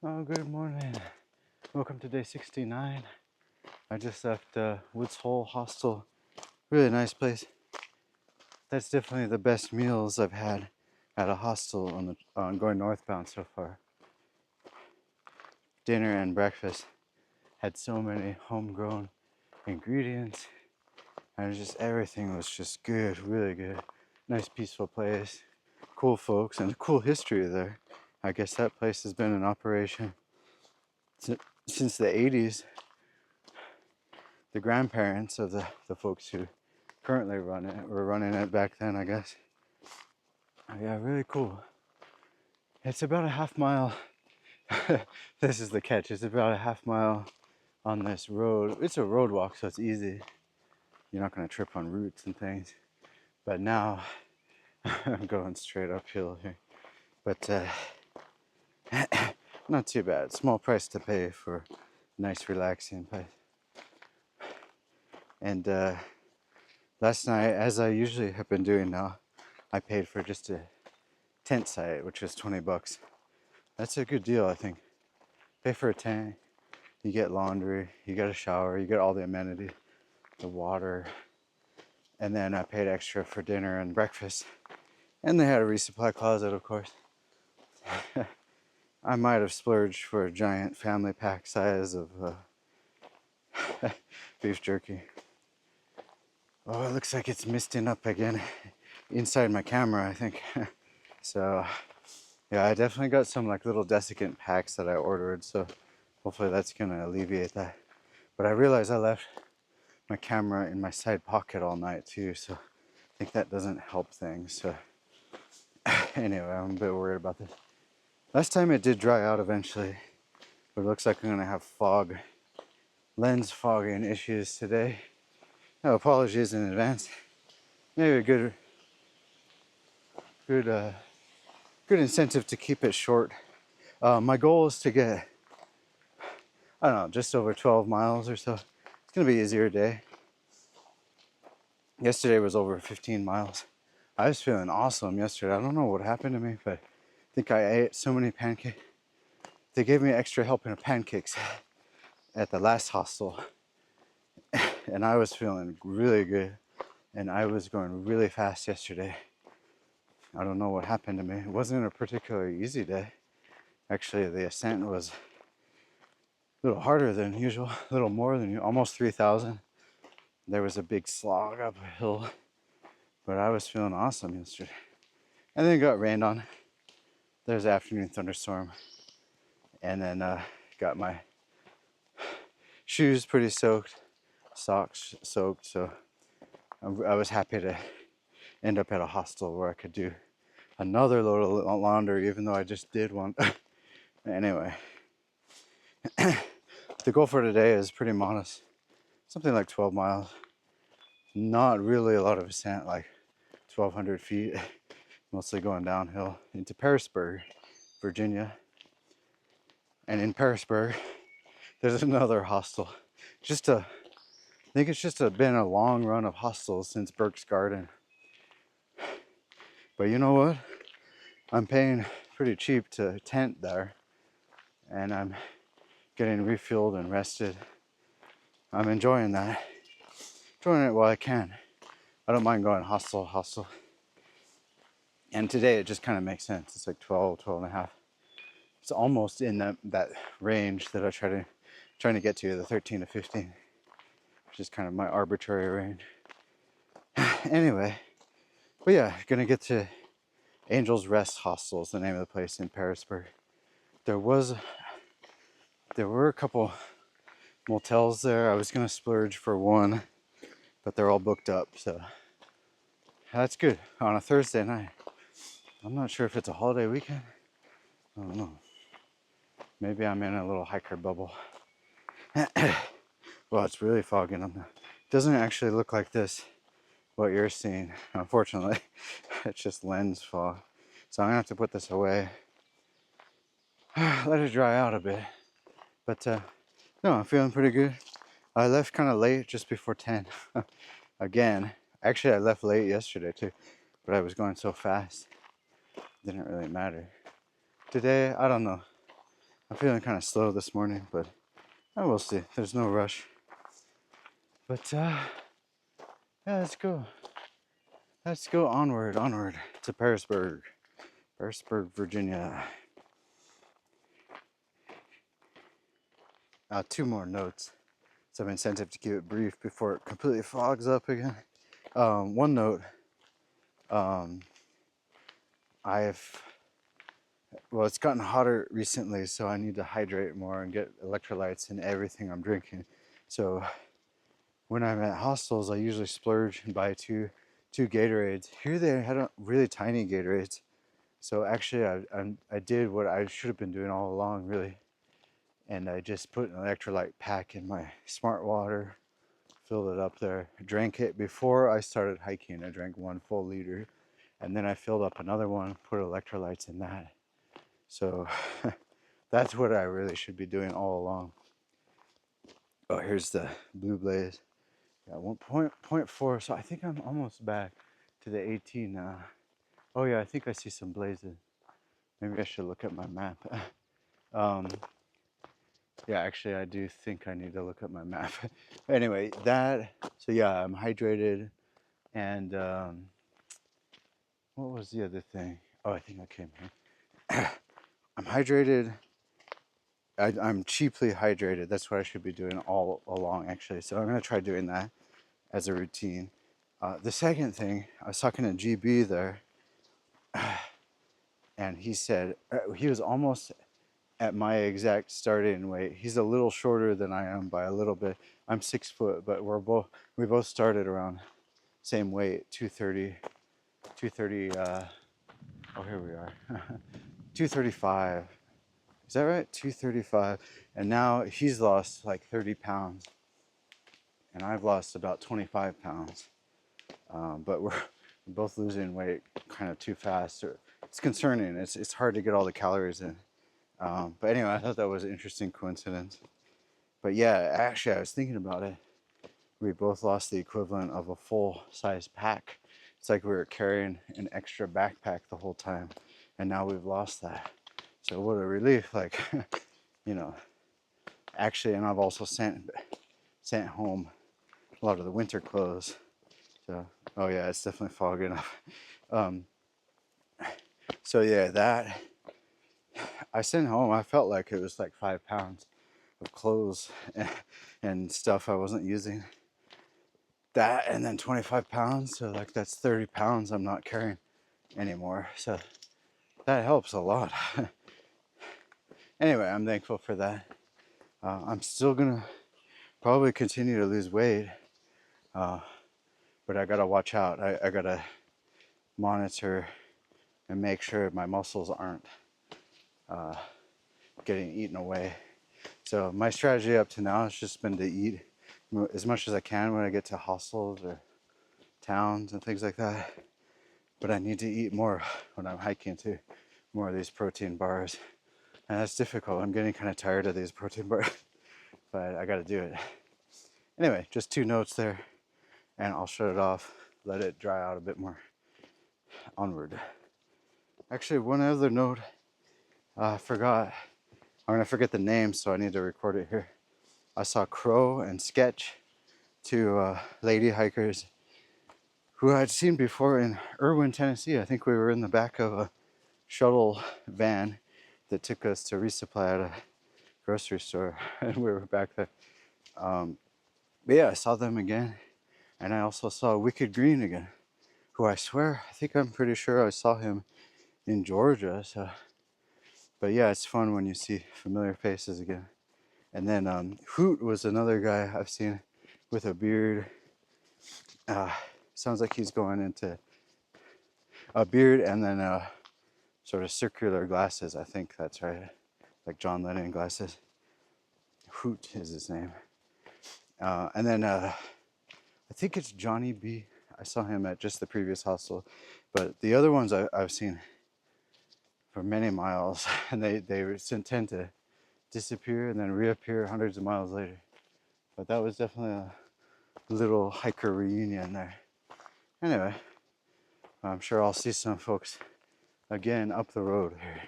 Oh, good morning. Welcome to day 69. I just left Woods Hole Hostel. Really nice place. That's definitely the best meals I've had at a hostel on going northbound so far. Dinner and breakfast had so many homegrown ingredients, and just everything was just good, really good. Nice, peaceful place, cool folks, and a cool history there. I guess that place has been in operation since the 80s. The grandparents of the folks who currently run it were running it back then, I guess. Yeah, really cool. It's about a half mile. This is the catch. It's about a half mile on this road. It's a road walk, so it's easy. You're not going to trip on roots and things. But now I'm going straight uphill here. But not too bad. Small price to pay for a nice, relaxing place. And last night, as I usually have been doing now, I paid for just a tent site, which is $20. That's a good deal, I think. Pay for a tent, you get laundry, you get a shower, you get all the amenities, the water, and then I paid extra for dinner and breakfast. And they had a resupply closet, of course. I might have splurged for a giant family pack size of beef jerky. Oh, it looks like it's misting up again inside my camera, I think. So, yeah, I definitely got some like little desiccant packs that I ordered, so hopefully that's gonna alleviate that. But I realized I left my camera in my side pocket all night too, so I think that doesn't help things. So anyway, I'm a bit worried about this. Last time it did dry out eventually, but it looks like I'm gonna have lens fogging issues today. No apologies in advance. Maybe a good, good incentive to keep it short. My goal is to get, I don't know, just over 12 miles or so. It's gonna be an easier day. Yesterday was over 15 miles. I was feeling awesome yesterday. I don't know what happened to me, but I think I ate so many pancakes. They gave me an extra helping of pancakes at the last hostel, and I was feeling really good. And I was going really fast yesterday. I don't know what happened to me. It wasn't a particularly easy day. Actually, the ascent was a little harder than usual, a little more than almost 3,000. There was a big slog up a hill, but I was feeling awesome yesterday. And then it got rained on. There's an afternoon thunderstorm, and then got my shoes pretty soaked, socks soaked, so I was happy to end up at a hostel where I could do another load of laundry, even though I just did one. Anyway, the goal for today is pretty modest, something like 12 miles. Not really a lot of ascent, like 1,200 feet, mostly going downhill into Parisburg, Virginia. And in Parisburg, there's another hostel. I think it's just been a long run of hostels since Burke's Garden. But you know what? I'm paying pretty cheap to tent there, and I'm getting refueled and rested. I'm enjoying that. Enjoying it while I can. I don't mind going hostel. And today it just kind of makes sense. It's like 12 and a half. It's almost in that range that I trying to get to, the 13 to 15, which is kind of my arbitrary range. Anyway, but yeah, gonna get to Angel's Rest Hostel is the name of the place in Parisburg. There were a couple motels there. I was gonna splurge for one, but they're all booked up, so that's good on a Thursday night. I'm not sure if it's a holiday weekend. I don't know. Maybe I'm in a little hiker bubble. Well, it's really fogging up now. It doesn't actually look like this, what you're seeing, unfortunately. It's just lens fog. So I'm gonna have to put this away. Let it dry out a bit. But no, I'm feeling pretty good. I left kind of late, just before 10. Again, actually I left late yesterday too, but I was going so fast. It didn't really matter. Today, I don't know. I'm feeling kind of slow this morning, but I will see. There's no rush. But yeah, let's go. Let's go onward to Parisburg, Virginia. Two more notes. Some incentive to keep it brief before it completely fogs up again. One note. Well, it's gotten hotter recently, so I need to hydrate more and get electrolytes in everything I'm drinking. So when I'm at hostels, I usually splurge and buy two Gatorades. Here they had really tiny Gatorades. So actually, I did what I should have been doing all along, really. And I just put an electrolyte pack in my smart water, filled it up there, drank it before I started hiking. I drank 1 full liter, and then I filled up another one, put electrolytes in that. So that's what I really should be doing all along. Oh, here's the Blue Blaze. Yeah, 1.4. So I think I'm almost back to the 18 now. Oh yeah, I think I see some blazes. Maybe I should look at my map. Yeah, actually, I do think I need to look at my map. Anyway, so yeah, I'm hydrated. And what was the other thing? Oh, I think I came here. I'm hydrated. I'm cheaply hydrated. That's what I should be doing all along, actually. So I'm going to try doing that as a routine. The second thing, I was talking to GB there, and he said he was almost at my exact starting weight. He's a little shorter than I am by a little bit. I'm 6 foot, but we both started around same weight, 230. Oh, here we are. 235. Is that right? 235. And now he's lost like 30 pounds, and I've lost about 25 pounds. But we're both losing weight kind of too fast. It's concerning. It's hard to get all the calories in. But anyway, I thought that was an interesting coincidence. But yeah, actually, I was thinking about it. We both lost the equivalent of a full-size pack. It's like we were carrying an extra backpack the whole time, and now we've lost that. So what a relief! Like, you know. Actually, and I've also sent home a lot of the winter clothes. So, oh yeah, it's definitely fogging up. So yeah, that I sent home. I felt like it was like 5 pounds of clothes and stuff I wasn't using. That and then 25 pounds, so like that's 30 pounds I'm not carrying anymore. So that helps a lot. Anyway, I'm thankful for that. I'm still gonna probably continue to lose weight, but I gotta watch out. I gotta monitor and make sure my muscles aren't getting eaten away. So my strategy up to now has just been to eat as much as I can when I get to hostels or towns and things like that. But I need to eat more when I'm hiking too, more of these protein bars. And that's difficult. I'm getting kind of tired of these protein bars, but I gotta do it. Anyway, just 2 notes there, and I'll shut it off, let it dry out a bit more. Onward. Actually, one other note, I forgot. I'm gonna forget the name, so I need to record it here. I saw Crow and Sketch, 2 lady hikers who I'd seen before in Irwin, Tennessee. I think we were in the back of a shuttle van that took us to resupply at a grocery store, and we were back there. But yeah, I saw them again, and I also saw Wicked Green again, who I swear, I'm pretty sure I saw him in Georgia. So, but yeah, it's fun when you see familiar faces again. And then Hoot was another guy I've seen with a beard. Sounds like he's going into a beard and then sort of circular glasses. I think that's right, like John Lennon glasses. Hoot is his name. And then I think it's Johnny B. I saw him at just the previous hostel, but the other ones I've seen for many miles, and they tend to disappear and then reappear hundreds of miles later. But that was definitely a little hiker reunion there. Anyway, I'm sure I'll see some folks again up the road here.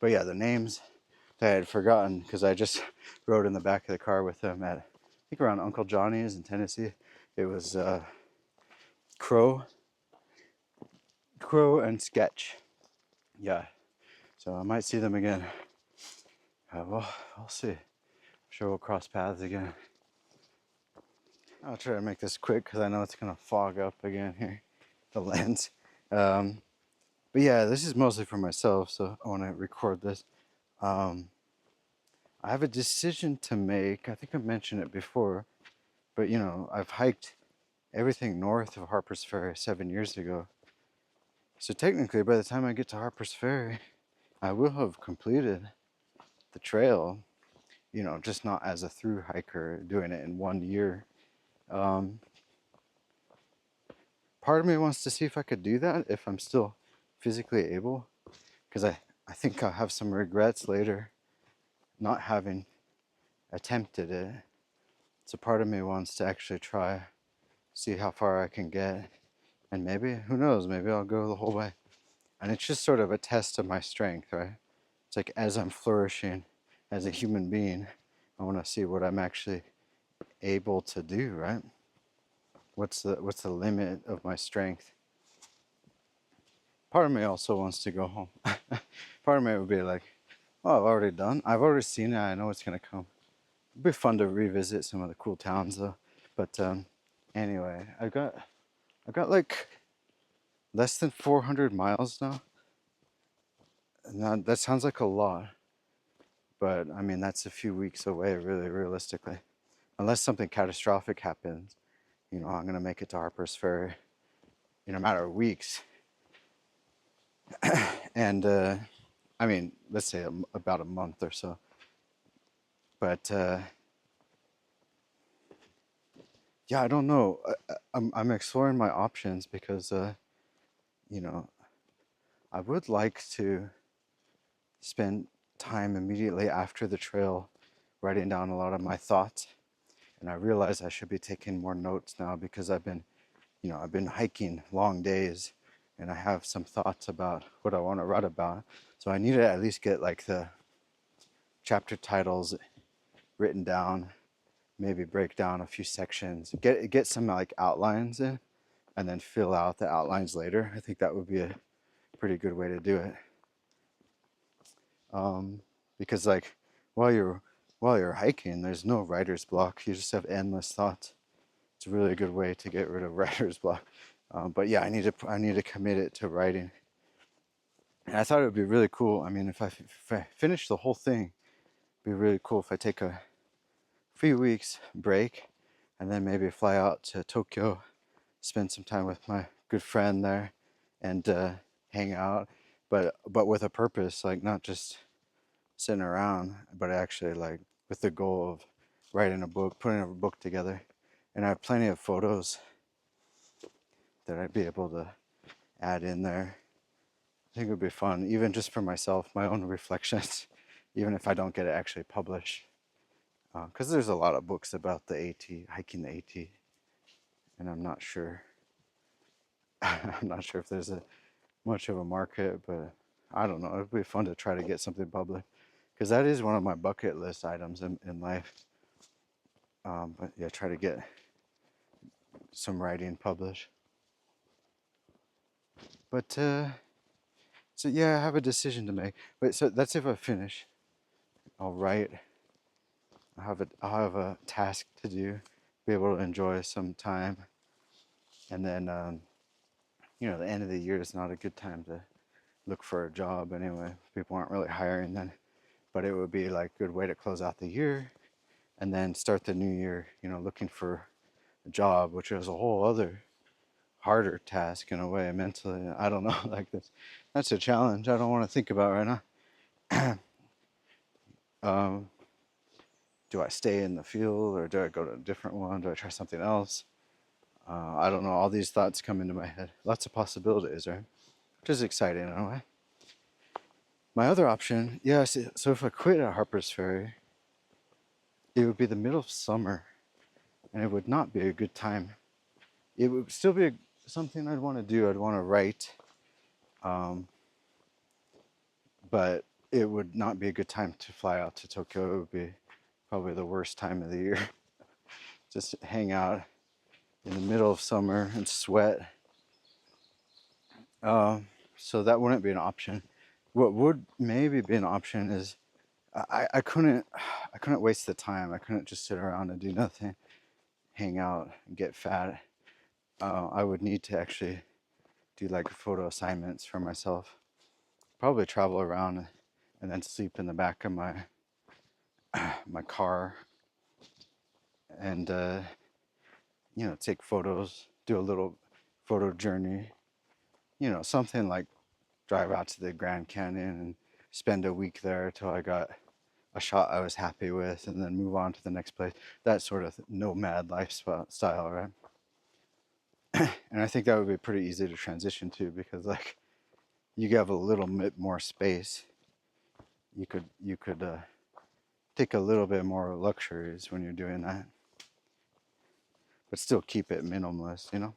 But yeah, the names that I had forgotten because I just rode in the back of the car with them at, I think, around Uncle Johnny's in Tennessee. It was Crow, and Sketch. Yeah, so I might see them again. Well, I'll see. I'm sure we'll cross paths again. I'll try to make this quick because I know it's gonna fog up again here, the lens. But yeah, this is mostly for myself, so I want to record this. I have a decision to make. I think I mentioned it before, but you know, I've hiked everything north of Harper's Ferry 7 years ago. So technically, by the time I get to Harper's Ferry, I will have completed the trail, you know, just not as a through hiker doing it in 1 year. Um, Part of me wants to see if I could do that if I'm still physically able, because I think I'll have some regrets later not having attempted it. So part of me wants to actually try, see how far I can get, and maybe, who knows, maybe I'll go the whole way. And it's just sort of a test of my strength, right? It's like as I'm flourishing as a human being, I want to see what I'm actually able to do, right? What's the limit of my strength? Part of me also wants to go home. Part of me would be like, oh, I've already done. I've already seen it. I know it's gonna come. It'd be fun to revisit some of the cool towns though. But anyway, I've got like less than 400 miles now. And that sounds like a lot, but I mean that's a few weeks away, really, realistically. Unless something catastrophic happens, you know, I'm gonna make it to Harper's Ferry in a matter of weeks. And I mean, let's say about a month or so. But yeah, I don't know. I'm exploring my options because you know, I would like to spend time immediately after the trail writing down a lot of my thoughts. And I realize I should be taking more notes now because I've been, you know, I've been hiking long days and I have some thoughts about what I want to write about. So I need to at least get like the chapter titles written down, maybe break down a few sections, get some like outlines in, and then fill out the outlines later. I think that would be a pretty good way to do it. Because like while you're hiking, there's no writer's block. You just have endless thoughts. It's a really good way to get rid of writer's block. But yeah, I need to commit it to writing. And I thought it would be really cool. I mean, if I finish the whole thing, it'd be really cool if I take a few weeks break and then maybe fly out to Tokyo, spend some time with my good friend there, and hang out, but with a purpose, like not just sitting around, but actually like with the goal of writing a book, putting a book together. And I have plenty of photos that I'd be able to add in there. I think it would be fun, even just for myself, my own reflections, even if I don't get it actually published. Because there's a lot of books about the AT, hiking the AT, and I'm not sure. I'm not sure if there's much of a market, but I don't know. It'd be fun to try to get something published because that is one of my bucket list items in life. But yeah, try to get some writing published. But so yeah, I have a decision to make. But so that's if I finish. I'll write. I'll have a task to do. Be able to enjoy some time, and then you know, the end of the year is not a good time to look for a job anyway. People aren't really hiring then. But it would be like a good way to close out the year and then start the new year, you know, looking for a job, which is a whole other harder task in a way mentally. I don't know, like this. That's a challenge I don't want to think about right now. um, do I stay in the field or do I go to a different one? Do I try something else? I don't know. All these thoughts come into my head. Lots of possibilities, right? Which is exciting in a way. My other option, yeah, so if I quit at Harper's Ferry, it would be the middle of summer and it would not be a good time. It would still be something I'd want to do. I'd want to write, but it would not be a good time to fly out to Tokyo. It would be probably the worst time of the year. Just hang out in the middle of summer and sweat. So that wouldn't be an option. What would maybe be an option is I couldn't waste the time. I couldn't just sit around and do nothing, hang out and get fat. I would need to actually do like photo assignments for myself. Probably travel around and then sleep in the back of my car and take photos, do a little photo journey. Something like drive out to the Grand Canyon and spend a week there till I got a shot I was happy with, and then move on to the next place. That sort of nomad lifestyle, right? And I think that would be pretty easy to transition to because like you have a little bit more space. You could take a little bit more luxuries when you're doing that, but still keep it minimalist.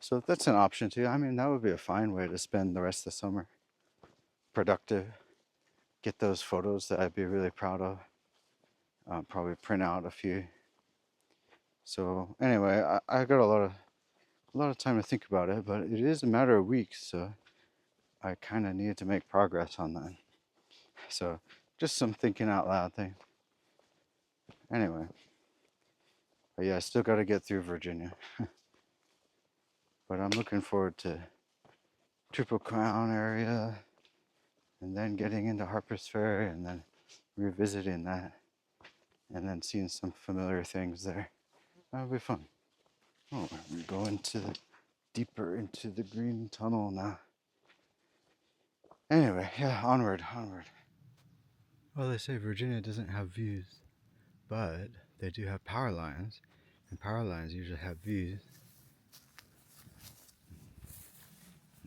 So that's an option too. I mean, that would be a fine way to spend the rest of the summer. Productive. Get those photos that I'd be really proud of. Probably print out a few. So anyway, I got a lot of time to think about it, but it is a matter of weeks, so I kind of needed to make progress on that. So just some thinking out loud thing. Anyway, but yeah, I still got to get through Virginia. But I'm looking forward to Triple Crown area, and then getting into Harper's Ferry, and then revisiting that, and then seeing some familiar things there. That'll be fun. Oh, we're going deeper into the green tunnel now. Anyway, yeah, onward. Well, they say Virginia doesn't have views, but they do have power lines, and power lines usually have views.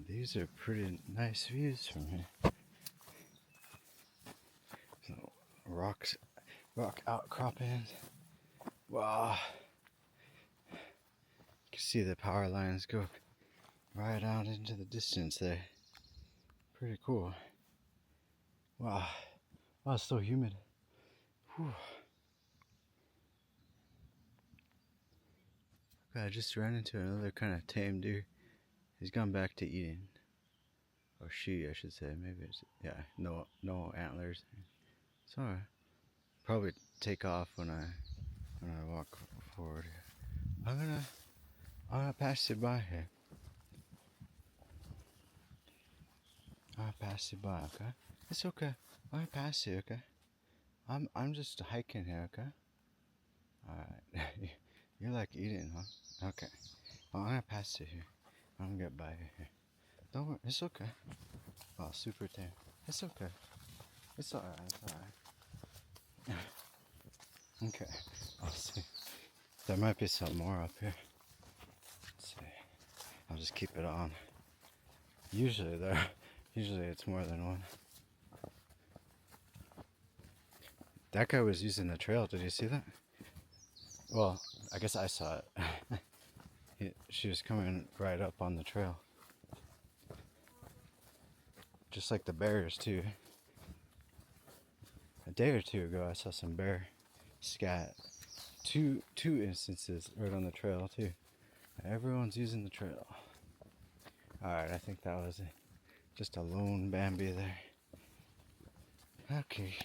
These are pretty nice views from here. So, rock outcroppings. Wow. You can see the power lines go right out into the distance there. Pretty cool. Wow. Oh, it's so humid. Whew. I just ran into another kind of tame deer. He's gone back to eating. Or she, I should say. Maybe it's, yeah, no antlers. So probably take off when I walk forward. I'm gonna pass you by here. I'll pass you by, okay? It's okay. I'll pass you, okay? I'm just hiking here, okay? Alright. You like eating, huh? Okay. Well, I'm gonna pass you here. I'm gonna get by you here. Don't worry, it's okay. Oh, super tame. It's okay. It's alright. Okay. I'll see. There might be some more up here. Let's see. I'll just keep it on. Usually it's more than one. That guy was using the trail. Did you see that? Well, I guess I saw it. She was coming right up on the trail. Just like the bears too. A day or two ago I saw some bear scat. Two instances right on the trail too. Everyone's using the trail. Alright, I think that was just a lone Bambi there. Okay.